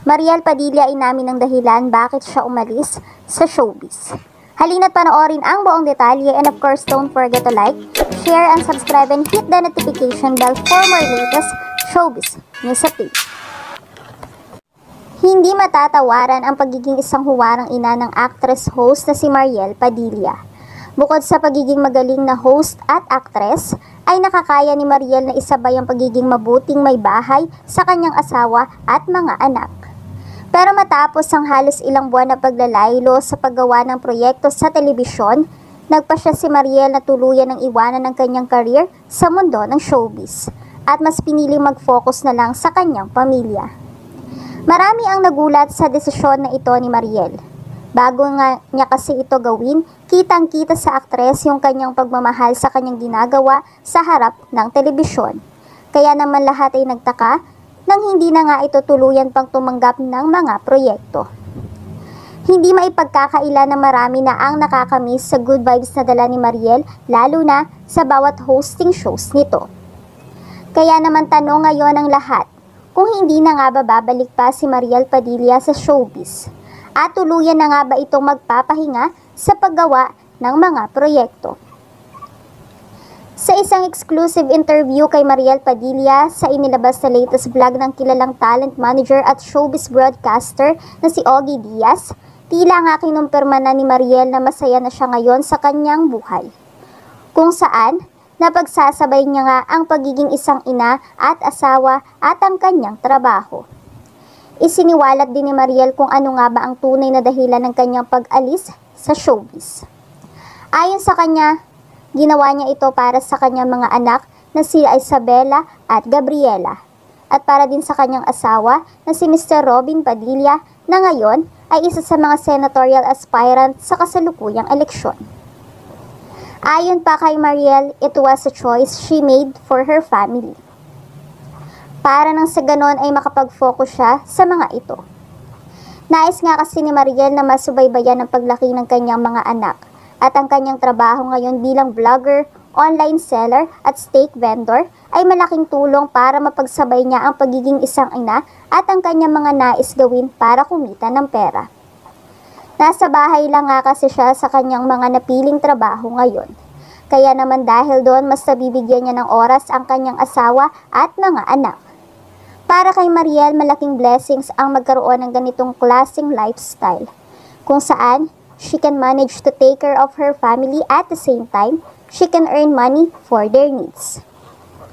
Mariel Padilla ay namin ang dahilan bakit siya umalis sa showbiz. Halina't panoorin ang buong detalye, and of course don't forget to like, share, and subscribe and hit the notification bell for more latest showbiz news updates. Hindi matatawaran ang pagiging isang huwarang ina ng actress-host na si Mariel Padilla. Bukod sa pagiging magaling na host at actress, ay nakakaya ni Mariel na isabay ang pagiging mabuting may bahay sa kanyang asawa at mga anak. Pero matapos ang halos ilang buwan na paglalaylo sa paggawa ng proyekto sa telebisyon, nagpasya si Mariel na tuluyan ng iwanan ng kanyang career sa mundo ng showbiz at mas pinili mag-focus na lang sa kanyang pamilya. Marami ang nagulat sa desisyon na ito ni Mariel. Bago nga niya kasi ito gawin, kitang-kita sa aktres yung kanyang pagmamahal sa kanyang ginagawa sa harap ng telebisyon. Kaya naman lahat ay nagtaka nang hindi na nga ito tuluyan pang tumanggap ng mga proyekto. Hindi maipagkakaila na marami na ang nakakamiss sa good vibes na dala ni Mariel, lalo na sa bawat hosting shows nito. Kaya naman tanong ngayon ng lahat, kung hindi na nga ba babalik pa si Mariel Padilla sa showbiz? At tuluyan na nga ba itong magpapahinga sa paggawa ng mga proyekto? Sa isang exclusive interview kay Mariel Padilla sa inilabas na latest vlog ng kilalang talent manager at showbiz broadcaster na si Ogie Diaz, tila nga kinumpirma na ni Mariel na masaya na siya ngayon sa kanyang buhay. Kung saan, napagsasabay niya nga ang pagiging isang ina at asawa at ang kanyang trabaho. Isiniwalat din ni Mariel kung ano nga ba ang tunay na dahilan ng kanyang pag-alis sa showbiz. Ayon sa kanya, ginawa niya ito para sa kanyang mga anak na si Isabela at Gabriela at para din sa kanyang asawa na si Mr. Robin Padilla na ngayon ay isa sa mga senatorial aspirant sa kasalukuyang eleksyon. Ayon pa kay Mariel, it was a choice she made for her family. Para nang sa ganon ay makapag-focus siya sa mga ito. Nais nga kasi ni Mariel na masubaybayan ang paglaki ng kanyang mga anak at ang kanyang trabaho ngayon bilang vlogger, online seller at steak vendor ay malaking tulong para mapagsabay niya ang pagiging isang ina at ang kanyang mga nais gawin para kumita ng pera. Nasa bahay lang nga kasi siya sa kanyang mga napiling trabaho ngayon. Kaya naman dahil doon mas nabibigyan niya ng oras ang kanyang asawa at mga anak. Para kay Mariel, malaking blessings ang magkaroon ng ganitong klaseng lifestyle, kung saan she can manage to take care of her family at the same time, she can earn money for their needs.